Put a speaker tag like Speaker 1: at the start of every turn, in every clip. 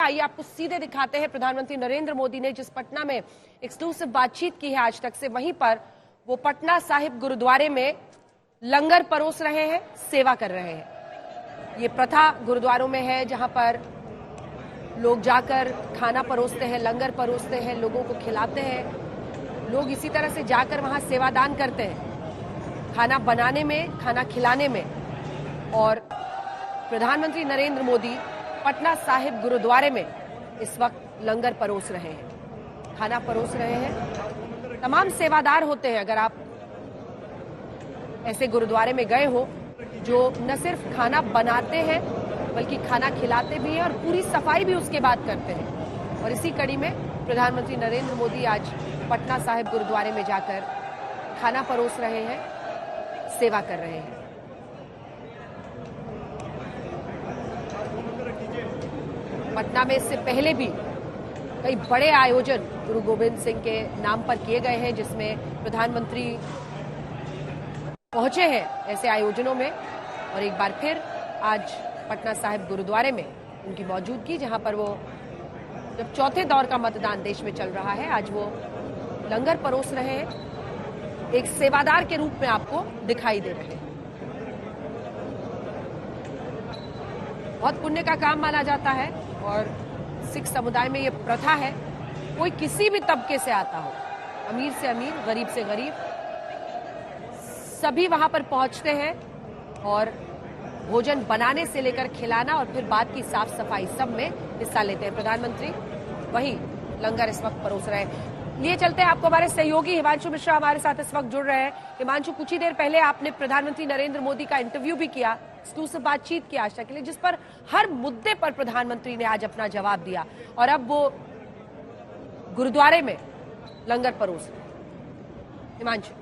Speaker 1: आइए आपको सीधे दिखाते हैं प्रधानमंत्री नरेंद्र मोदी ने जिस पटना में एक्सक्लूसिव बातचीत की है आज तक से, वहीं पर वो पटना साहिब गुरुद्वारे में लंगर परोस रहे हैं, सेवा कर रहे हैं। ये प्रथा गुरुद्वारों में है जहां पर लोग जाकर खाना परोसते हैं, लंगर परोसते हैं, लोगों को खिलाते हैं। लोग इसी तरह से जाकर वहां सेवादान करते हैं, खाना बनाने में, खाना खिलाने में। और प्रधानमंत्री नरेंद्र मोदी पटना साहिब गुरुद्वारे में इस वक्त लंगर परोस रहे हैं, खाना परोस रहे हैं। तमाम सेवादार होते हैं, अगर आप ऐसे गुरुद्वारे में गए हो जो न सिर्फ खाना बनाते हैं बल्कि खाना खिलाते भी हैं और पूरी सफाई भी उसके बाद करते हैं। और इसी कड़ी में प्रधानमंत्री नरेंद्र मोदी आज पटना साहिब गुरुद्वारे में जाकर खाना परोस रहे हैं, सेवा कर रहे हैं। पटना में इससे पहले भी कई बड़े आयोजन गुरु गोविंद सिंह के नाम पर किए गए हैं, जिसमें प्रधानमंत्री पहुंचे हैं ऐसे आयोजनों में। और एक बार फिर आज पटना साहिब गुरुद्वारे में उनकी मौजूदगी, जहां पर वो जब चौथे दौर का मतदान देश में चल रहा है, आज वो लंगर परोस रहे हैं, एक सेवादार के रूप में आपको दिखाई दे रहे हैं। बहुत पुण्य का काम माना जाता है और सिख समुदाय में ये प्रथा है, कोई किसी भी तबके से आता हो, अमीर से अमीर, गरीब से गरीब, सभी वहां पर पहुंचते हैं और भोजन बनाने से लेकर खिलाना और फिर बाद की साफ सफाई सब में हिस्सा लेते हैं। प्रधानमंत्री वही लंगर इस वक्त परोस रहे हैं। लिए चलते हैं आपको, हमारे सहयोगी हिमांशु मिश्रा हमारे साथ इस वक्त जुड़ रहे हैं। हिमांशु, कुछ ही देर पहले आपने प्रधानमंत्री नरेंद्र मोदी का इंटरव्यू भी किया, एक्सक्लूसिव बातचीत की आज तक के लिए, जिस पर हर मुद्दे पर प्रधानमंत्री ने आज अपना जवाब दिया और अब वो गुरुद्वारे में लंगर परोस रहे हैं। हिमांशु,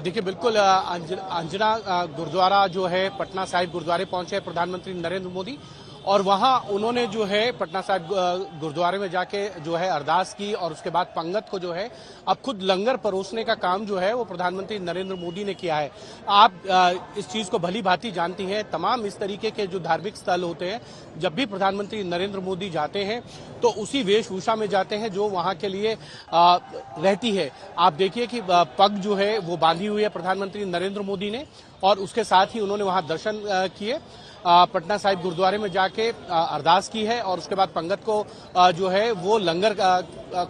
Speaker 2: देखिए, बिल्कुल अंजना गुरुद्वारा जो है पटना साहिब गुरुद्वारे पहुंचे प्रधानमंत्री नरेंद्र मोदी और वहां उन्होंने जो है पटना साहिब गुरुद्वारे में जाके जो है अरदास की और उसके बाद पंगत को जो है अब खुद लंगर परोसने का काम जो है वो प्रधानमंत्री नरेंद्र मोदी ने किया है। आप इस चीज को भली भांति जानती हैं, तमाम इस तरीके के जो धार्मिक स्थल होते हैं, जब भी प्रधानमंत्री नरेंद्र मोदी जाते हैं तो उसी वेशभूषा में जाते हैं जो वहां के लिए रहती है। आप देखिए कि पग जो है वो बांधी हुई है प्रधानमंत्री नरेंद्र मोदी ने और उसके साथ ही उन्होंने वहां दर्शन किए, पटना साहिब गुरुद्वारे में जाके अरदास की है और उसके बाद पंगत को जो है वो लंगर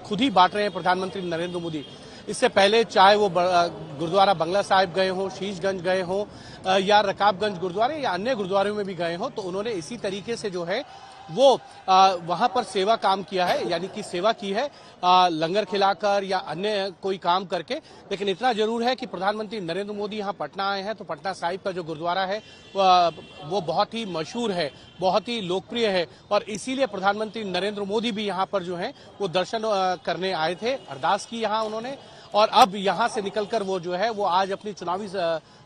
Speaker 2: खुद ही बांट रहे हैं प्रधानमंत्री नरेंद्र मोदी। इससे पहले चाहे वो गुरुद्वारा बंगला साहिब गए हों, शीशगंज गए हों या रकाबगंज गुरुद्वारे या अन्य गुरुद्वारों में भी गए हों, तो उन्होंने इसी तरीके से जो है वो वहां पर सेवा काम किया है, यानी कि सेवा की है लंगर खिलाकर या अन्य कोई काम करके। लेकिन इतना जरूर है कि प्रधानमंत्री नरेंद्र मोदी यहाँ पटना आए हैं तो पटना साहिब का जो गुरुद्वारा है वो बहुत ही मशहूर है, बहुत ही लोकप्रिय है और इसीलिए प्रधानमंत्री नरेंद्र मोदी भी यहाँ पर जो है वो दर्शन करने आए थे, अरदास की यहाँ उन्होंने और अब यहाँ से निकलकर वो जो है वो आज अपनी चुनावी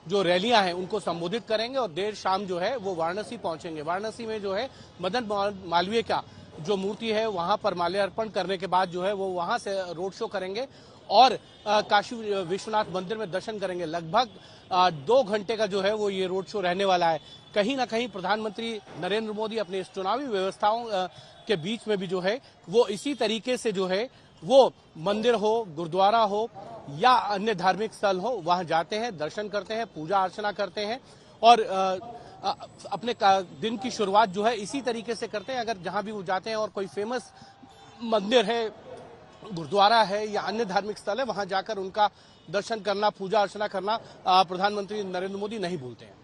Speaker 2: जो रैलियां हैं उनको संबोधित करेंगे और देर शाम जो है वो वाराणसी पहुंचेंगे। वाराणसी में जो है मदन मालवीय का जो मूर्ति है वहां पर माल्यार्पण करने के बाद जो है वो वहां से रोड शो करेंगे और काशी विश्वनाथ मंदिर में दर्शन करेंगे। लगभग 2 घंटे का जो है वो ये रोड शो रहने वाला है। कहीं ना कहीं प्रधानमंत्री नरेंद्र मोदी अपने इस चुनावी व्यवस्थाओं के बीच में भी जो है वो इसी तरीके से जो है वो मंदिर हो, गुरुद्वारा हो या अन्य धार्मिक स्थल हो, वहां जाते हैं, दर्शन करते हैं, पूजा अर्चना करते हैं और अपने दिन की शुरुआत जो है इसी तरीके से करते हैं। अगर जहां भी वो जाते हैं और कोई फेमस मंदिर है, गुरुद्वारा है या अन्य धार्मिक स्थल है, वहां जाकर उनका दर्शन करना, पूजा अर्चना करना प्रधानमंत्री नरेंद्र मोदी नहीं भूलते हैं।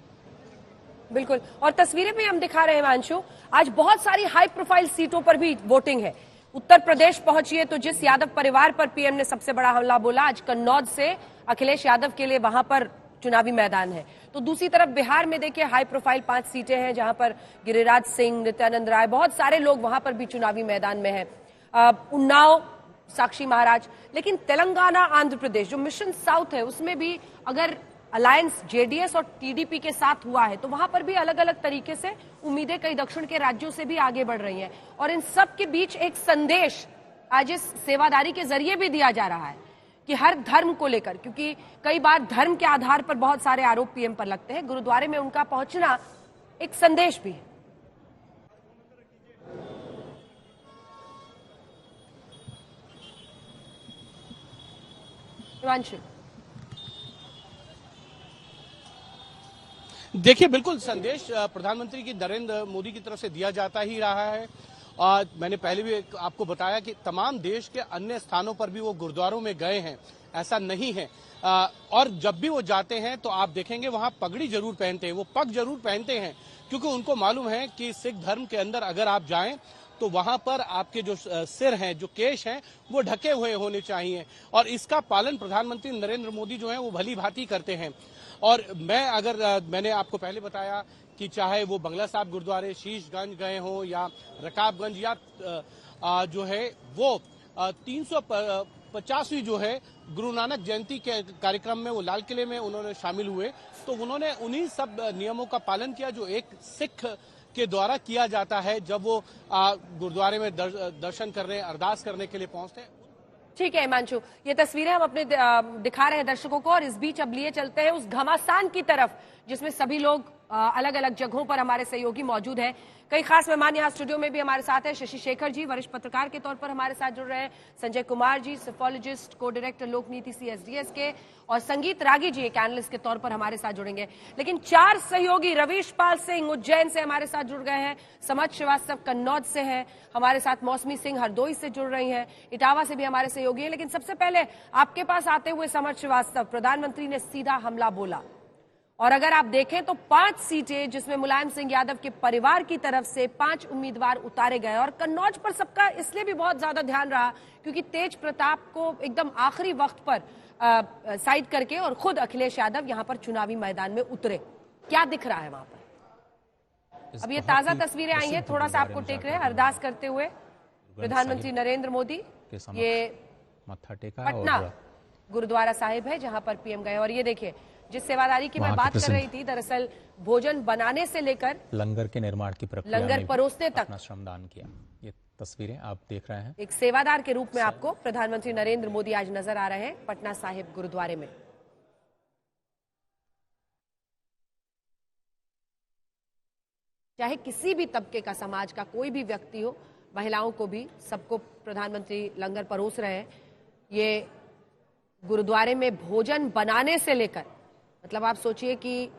Speaker 1: बिल्कुल, और तस्वीरें भी हम दिखा रहे हैं हिमांशु, आज बहुत सारी हाई प्रोफाइल सीटों पर भी वोटिंग है। उत्तर प्रदेश पहुंचिए तो जिस यादव परिवार पर पीएम ने सबसे बड़ा हमला बोला, आज कन्नौज से अखिलेश यादव के लिए वहां पर चुनावी मैदान है। तो दूसरी तरफ बिहार में देखिए हाई प्रोफाइल 5 सीटें हैं जहां पर गिरिराज सिंह, नित्यानंद राय, बहुत सारे लोग वहां पर भी चुनावी मैदान में हैं। उन्नाव, साक्षी महाराज। लेकिन तेलंगाना, आंध्र प्रदेश जो मिशन साउथ है उसमें भी अगर अलायंस जेडीएस और टीडीपी के साथ हुआ है तो वहां पर भी अलग अलग तरीके से उम्मीदें कई दक्षिण के राज्यों से भी आगे बढ़ रही हैं और इन सब के बीच एक संदेश आज इस सेवादारी के जरिए भी दिया जा रहा है कि हर धर्म को लेकर, क्योंकि कई बार धर्म के आधार पर बहुत सारे आरोप पीएम पर लगते हैं, गुरुद्वारे में उनका पहुंचना एक संदेश भी है। हिमांशु।
Speaker 2: देखिए, बिल्कुल संदेश प्रधानमंत्री की नरेंद्र मोदी की तरफ से दिया जाता ही रहा है। मैंने पहले भी आपको बताया कि तमाम देश के अन्य स्थानों पर भी वो गुरुद्वारों में गए हैं, ऐसा नहीं है। और जब भी वो जाते हैं तो आप देखेंगे वहां पगड़ी जरूर पहनते हैं, वो पग जरूर पहनते हैं, क्योंकि उनको मालूम है कि सिख धर्म के अंदर अगर आप जाएं तो वहां पर आपके जो सिर हैं, जो केश हैं, वो ढके हुए होने चाहिए। और इसका पालन प्रधानमंत्री नरेंद्र मोदी जो है वो भली भांति करते हैं। और मैंने आपको पहले बताया कि चाहे वो बंगला साहिब गुरुद्वारे, शीशगंज गए हों या रकाबगंज या जो है वो 350वीं जो है गुरु नानक जयंती के कार्यक्रम में वो लाल किले में उन्होंने शामिल हुए, तो उन्होंने उन्हीं सब नियमों का पालन किया जो एक सिख के द्वारा किया जाता है जब वो गुरुद्वारे में दर्शन करने, अरदास करने के लिए पहुंचते हैं।
Speaker 1: ठीक है हिमांशु, ये तस्वीरें हम अपने दिखा रहे हैं दर्शकों को, और इस बीच अब लिए चलते हैं उस घमासान की तरफ जिसमें सभी लोग अलग अलग जगहों पर हमारे सहयोगी मौजूद हैं। कई खास मेहमान यहाँ स्टूडियो में भी हमारे साथ हैं। शशि शेखर जी वरिष्ठ पत्रकार के तौर पर हमारे साथ जुड़ रहे हैं, संजय कुमार जी सेफोलॉजिस्ट, को डायरेक्टर लोक नीति CSDS के, और संगीत रागी जी एक एनालिस्ट के तौर पर हमारे साथ जुड़ेंगे। लेकिन 4 सहयोगी रवीश पाल सिंह उज्जैन से हमारे साथ जुड़ गए हैं, समझ श्रीवास्तव कन्नौज से हैं हमारे साथ, मौसमी सिंह हरदोई से जुड़ रही हैं, इटावा से भी हमारे सहयोगी हैं। लेकिन सबसे पहले आपके पास आते हुए समझ श्रीवास्तव, प्रधानमंत्री ने सीधा हमला बोला, और अगर आप देखें तो 5 सीटें जिसमें मुलायम सिंह यादव के परिवार की तरफ से 5 उम्मीदवार उतारे गए। और कन्नौज पर सबका इसलिए भी बहुत ज्यादा ध्यान रहा क्योंकि तेज प्रताप को एकदम आखिरी वक्त पर साइड करके और खुद अखिलेश यादव यहां पर चुनावी मैदान में उतरे। क्या दिख रहा है वहां पर? अब ये ताजा तस्वीरें आई हैं, थोड़ा सा आपको टेक रहे हैं अरदास करते हुए प्रधानमंत्री नरेंद्र मोदी। ये पटना गुरुद्वारा साहिब है जहां पर पीएम गए, और ये देखिए जिस सेवादारी की मैं बात कर रही थी, दरअसल भोजन बनाने से लेकर
Speaker 3: लंगर के निर्माण की प्रक्रिया में
Speaker 1: लंगर परोसने तक
Speaker 3: अपना श्रमदान किया। ये तस्वीरें आप देख रहे हैं।
Speaker 1: एक सेवादार के रूप में आपको प्रधानमंत्री नरेंद्र मोदी आज नजर आ रहे हैं पटना साहिब गुरुद्वारे में। चाहे किसी भी तबके का, समाज का कोई भी व्यक्ति हो, महिलाओं को भी, सबको प्रधानमंत्री लंगर परोस रहे हैं। ये गुरुद्वारे में भोजन बनाने से लेकर, मतलब आप सोचिए कि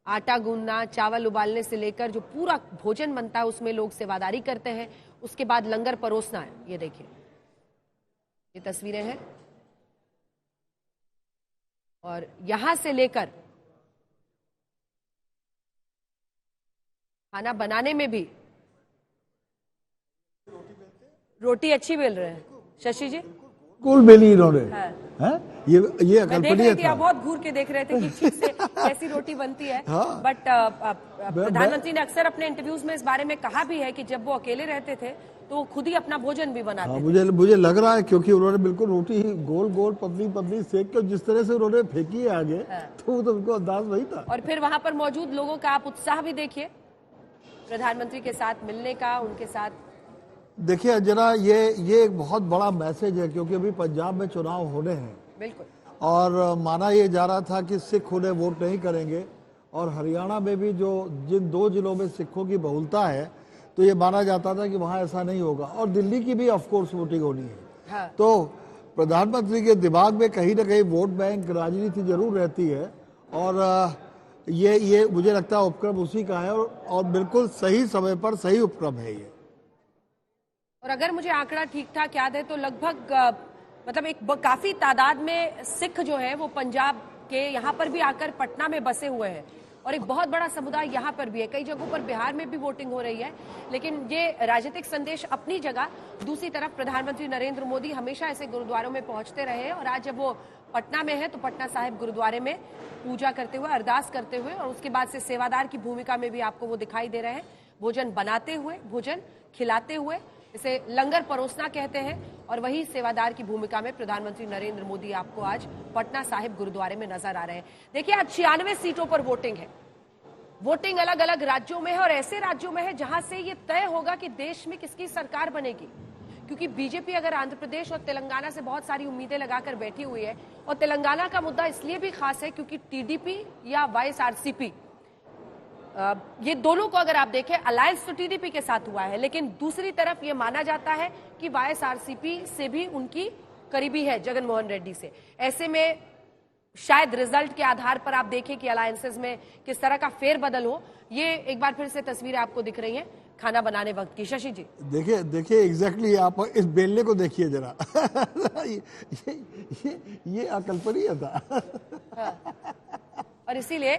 Speaker 1: आटा गूंदना, चावल उबालने से लेकर जो पूरा भोजन बनता है उसमें लोग सेवादारी करते हैं, उसके बाद लंगर परोसना है। ये देखिए ये तस्वीरें हैं, और यहां से लेकर खाना बनाने में भी रोटी अच्छी बेल रहे हैं शशि जी,
Speaker 4: बिल्कुल बेली इन्होंने।
Speaker 1: हाँ।
Speaker 4: हैं? ये
Speaker 1: मैं देख रही थी,
Speaker 4: था।
Speaker 1: आप बहुत घूर के देख रहे थे कि ठीक से कैसी रोटी बनती है।
Speaker 4: हाँ।
Speaker 1: बट प्रधानमंत्री ने अक्सर अपने इंटरव्यूज में इस बारे में कहा भी है कि जब वो अकेले रहते थे तो वो खुद ही अपना भोजन भी बनाते थे।
Speaker 4: मुझे लग रहा है क्योंकि उन्होंने बिल्कुल रोटी ही गोल गोल पतली पतली सेक के जिस तरह से उन्होंने फेंकी है आगे, तो वो तो उनको अंदाज वही था।
Speaker 1: और फिर वहां पर मौजूद लोगों का आप उत्साह भी देखिए, प्रधानमंत्री के साथ मिलने का, उनके साथ।
Speaker 4: देखिए जरा ये एक बहुत बड़ा मैसेज है, क्योंकि अभी पंजाब में चुनाव होने हैं।
Speaker 1: बिल्कुल।
Speaker 4: और माना ये जा रहा था कि सिख उन्हें वोट नहीं करेंगे, और हरियाणा में भी जिन 2 जिलों में सिखों की बहुलता है, तो ये माना जाता था कि वहां ऐसा नहीं होगा, और दिल्ली की भी ऑफ कोर्स वोटिंग होनी है।
Speaker 1: हाँ।
Speaker 4: तो प्रधानमंत्री के दिमाग में कहीं ना कहीं वोट बैंक राजनीति जरूर रहती है, और ये मुझे लगता है उपक्रम उसी का है, और बिल्कुल सही समय पर सही उपक्रम है ये।
Speaker 1: और अगर मुझे आंकड़ा ठीक ठाक याद है तो लगभग मतलब एक काफी तादाद में सिख जो है वो पंजाब के यहाँ पर भी आकर पटना में बसे हुए हैं, और एक बहुत बड़ा समुदाय यहाँ पर भी है। कई जगहों पर बिहार में भी वोटिंग हो रही है। लेकिन ये राजनीतिक संदेश अपनी जगह, दूसरी तरफ प्रधानमंत्री नरेंद्र मोदी हमेशा ऐसे गुरुद्वारों में पहुंचते रहे हैं, और आज जब वो पटना में है तो पटना साहिब गुरुद्वारे में पूजा करते हुए, अरदास करते हुए, और उसके बाद से सेवादार की भूमिका में भी आपको वो दिखाई दे रहे हैं, भोजन बनाते हुए, भोजन खिलाते हुए, इसे लंगर परोसना कहते हैं, और वही सेवादार की भूमिका में प्रधानमंत्री नरेंद्र मोदी आपको आज पटना साहिब गुरुद्वारे में नजर आ रहे हैं। देखिए आज 96 सीटों पर वोटिंग है। वोटिंग अलग अलग राज्यों में है, और ऐसे राज्यों में है जहां से ये तय होगा कि देश में किसकी सरकार बनेगी, क्योंकि बीजेपी अगर आंध्र प्रदेश और तेलंगाना से बहुत सारी उम्मीदें लगाकर बैठी हुई है, और तेलंगाना का मुद्दा इसलिए भी खास है क्योंकि टीडीपी या वाईएसआरसीपी, ये दोनों को अगर आप देखें, अलायंस तो टीडीपी के साथ हुआ है, लेकिन दूसरी तरफ ये माना जाता है कि वाईएसआरसीपी से भी उनकी करीबी है जगन मोहन रेड्डी से। ऐसे में शायद रिजल्ट के आधार पर आप देखें कि अलायंसेस में किस तरह का फेरबदल हो। ये एक बार फिर से तस्वीरें आपको दिख रही हैं खाना बनाने वक्त की। शशि जी
Speaker 4: देखिए एग्जैक्टली आप इस बेलने को देखिए जरा। ये अकल्पनीय था।
Speaker 1: और इसीलिए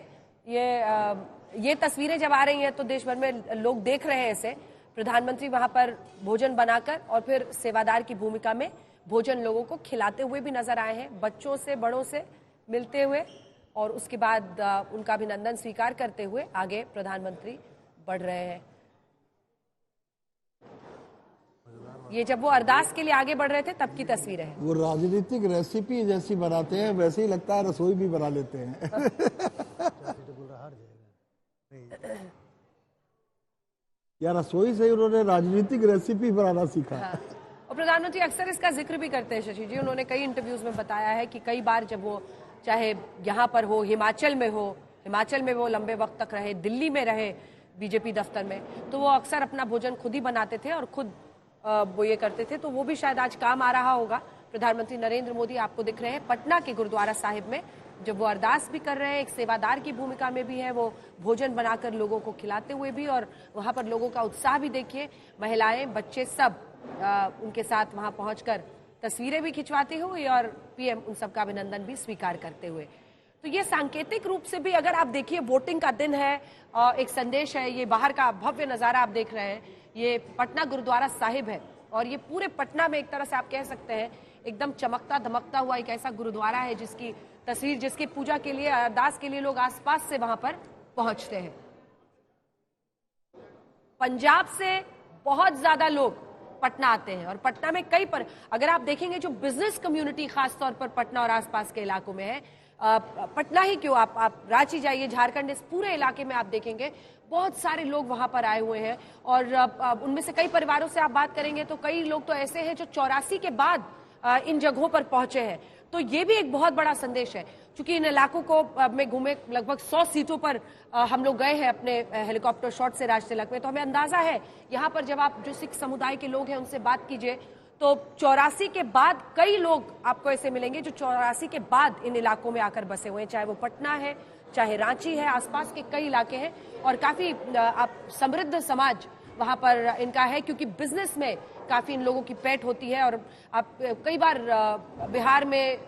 Speaker 1: ये तस्वीरें जब आ रही हैं तो देश भर में लोग देख रहे हैं इसे। प्रधानमंत्री वहां पर भोजन बनाकर और फिर सेवादार की भूमिका में भोजन लोगों को खिलाते हुए भी नजर आए हैं, बच्चों से बड़ों से मिलते हुए, और उसके बाद उनका अभिनंदन स्वीकार करते हुए आगे प्रधानमंत्री बढ़ रहे हैं। ये जब वो अरदास के लिए आगे बढ़ रहे थे तब की तस्वीरें हैं।
Speaker 4: वो राजनीतिक रेसिपी जैसी बनाते हैं वैसे ही लगता है रसोई भी बना लेते हैं। या रसोई से उन्होंने राजनीतिक रेसिपी बनाना सीखा।
Speaker 1: हाँ। और प्रधानमंत्री अक्सर इसका जिक्र भी करते हैं शशि जी। उन्होंने कई इंटरव्यूज में बताया है कि कई बार जब वो चाहे यहाँ पर हो, हिमाचल में वो लंबे वक्त तक रहे, दिल्ली में रहे बीजेपी दफ्तर में, तो वो अक्सर अपना भोजन खुद ही बनाते थे और खुद वो ये करते थे। तो वो भी शायद आज काम आ रहा होगा। प्रधानमंत्री नरेंद्र मोदी आपको दिख रहे हैं पटना के गुरुद्वारा साहिब में, जब वो अरदास भी कर रहे हैं, एक सेवादार की भूमिका में भी है, वो भोजन बनाकर लोगों को खिलाते हुए भी, और वहां पर लोगों का उत्साह भी देखिए। महिलाएं, बच्चे सब उनके साथ वहां पहुंचकर तस्वीरें भी खिंचवाते हुए और पीएम उन सबका अभिनंदन भी स्वीकार करते हुए। तो ये सांकेतिक रूप से भी अगर आप देखिए, वोटिंग का दिन है, एक संदेश है। ये बाहर का भव्य नजारा आप देख रहे हैं, ये पटना गुरुद्वारा साहिब है, और ये पूरे पटना में एक तरह से आप कह सकते हैं एकदम चमकता धमकता हुआ एक ऐसा गुरुद्वारा है जिसकी तस्वीर, जिसकी पूजा के लिए, अरदास के लिए लोग आसपास से वहां पर पहुंचते हैं। पंजाब से बहुत ज्यादा लोग पटना आते हैं, और पटना में अगर आप देखेंगे जो बिजनेस कम्युनिटी खासतौर पर पटना और आसपास के इलाकों में है, पटना ही क्यों, आप रांची जाइए, झारखंड, इस पूरे इलाके में आप देखेंगे बहुत सारे लोग वहां पर आए हुए हैं। और उनमें से कई परिवारों से आप बात करेंगे तो कई लोग तो ऐसे हैं जो 84 के बाद इन जगहों पर पहुंचे हैं। तो ये भी एक बहुत बड़ा संदेश है। क्योंकि इन इलाकों को में घूमे, लगभग 100 सीटों पर हम लोग गए हैं अपने हेलीकॉप्टर शॉट से राजतिलक में, तो हमें अंदाजा है यहाँ पर जब आप जो सिख समुदाय के लोग हैं उनसे बात कीजिए तो 84 के बाद कई लोग आपको ऐसे मिलेंगे जो 84 के बाद इन इलाकों में आकर बसे हुए हैं, चाहे वो पटना है, चाहे रांची है, आसपास के कई इलाके हैं। और काफी आप समृद्ध समाज वहां पर इनका है, क्योंकि बिजनेस में काफी इन लोगों की पैठ होती है। और आप कई बार बिहार में,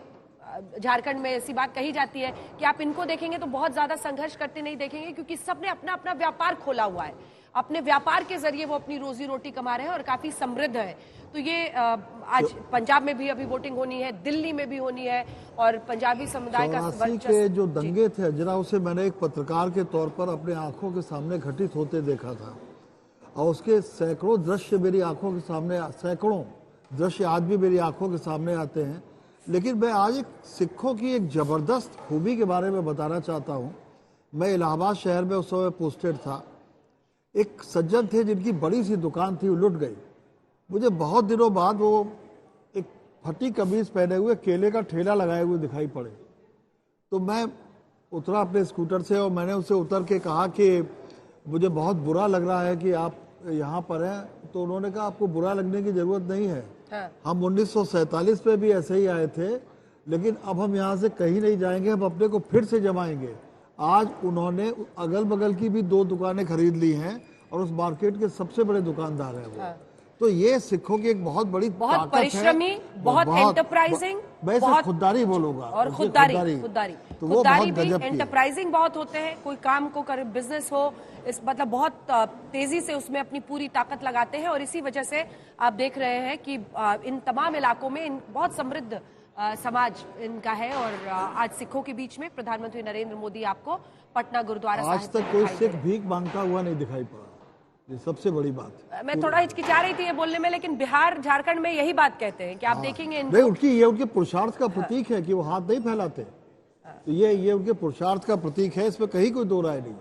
Speaker 1: झारखंड में ऐसी बात कही जाती है कि आप इनको देखेंगे तो बहुत ज्यादा संघर्ष करते नहीं देखेंगे, क्योंकि सबने अपना अपना व्यापार खोला हुआ है, अपने व्यापार के जरिए वो अपनी रोजी रोटी कमा रहे हैं और काफी समृद्ध है। तो ये आज पंजाब में भी अभी वोटिंग होनी है, दिल्ली में भी होनी है, और पंजाबी समुदाय का
Speaker 4: के जो दंगे थे जरा, उसे मैंने एक पत्रकार के तौर पर अपने आंखों के सामने घटित होते देखा था, और उसके सैकड़ों दृश्य मेरी आंखों के सामने, सैकड़ों दृश्य आज भी मेरी आंखों के सामने आते हैं। लेकिन मैं आज एक सिखों की एक जबरदस्त खूबी के बारे में बताना चाहता हूं। मैं इलाहाबाद शहर में उस समय पोस्टेड था। एक सज्जन थे जिनकी बड़ी सी दुकान थी, वो लुट गई। मुझे बहुत दिनों बाद वो एक फटी कमीज पहने हुए केले का ठेला लगाए हुए दिखाई पड़े। तो मैं उतरा अपने स्कूटर से और मैंने उनसे उतर के कहा कि मुझे बहुत बुरा लग रहा है कि आप यहाँ पर हैं। तो उन्होंने कहा आपको बुरा लगने की जरूरत नहीं है, हम 1947 में भी ऐसे ही आए थे, लेकिन अब हम यहाँ से कहीं नहीं जाएंगे, हम अपने को फिर से जमाएंगे। आज उन्होंने अगल बगल की भी 2 दुकानें खरीद ली हैं और उस मार्केट के सबसे बड़े दुकानदार हैं वो। तो ये सिखों की एक बहुत बड़ी
Speaker 1: बहुत परिश्रमी, बहुत एंटरप्राइजिंग,
Speaker 4: बहुत खुददारी बोलूंगा,
Speaker 1: और खुददारी
Speaker 4: तो वो बहुत गजब की
Speaker 1: एंटरप्राइजिंग बहुत होते हैं। कोई काम को करे, बिजनेस हो, इस मतलब बहुत तेजी से उसमें अपनी पूरी ताकत लगाते हैं। और इसी वजह से आप देख रहे हैं कि इन तमाम इलाकों में इन बहुत समृद्ध समाज इनका है। और आज सिखों के बीच में प्रधानमंत्री नरेंद्र मोदी आपको पटना गुरुद्वारा
Speaker 4: आज तक कोई सिख भीख मांगता हुआ नहीं दिखाई पड़ा, ये सबसे बड़ी बात।
Speaker 1: मैं थोड़ा हिचकिचा रही थी ये बोलने में, लेकिन बिहार झारखंड में यही बात कहते हैं कि आप देखेंगे
Speaker 4: नहीं, उनके पुरुषार्थ का प्रतीक है कि वो हाथ नहीं फैलाते। तो ये उनके पुरुषार्थ का प्रतीक है, इसमें कहीं कोई दो राय नहीं।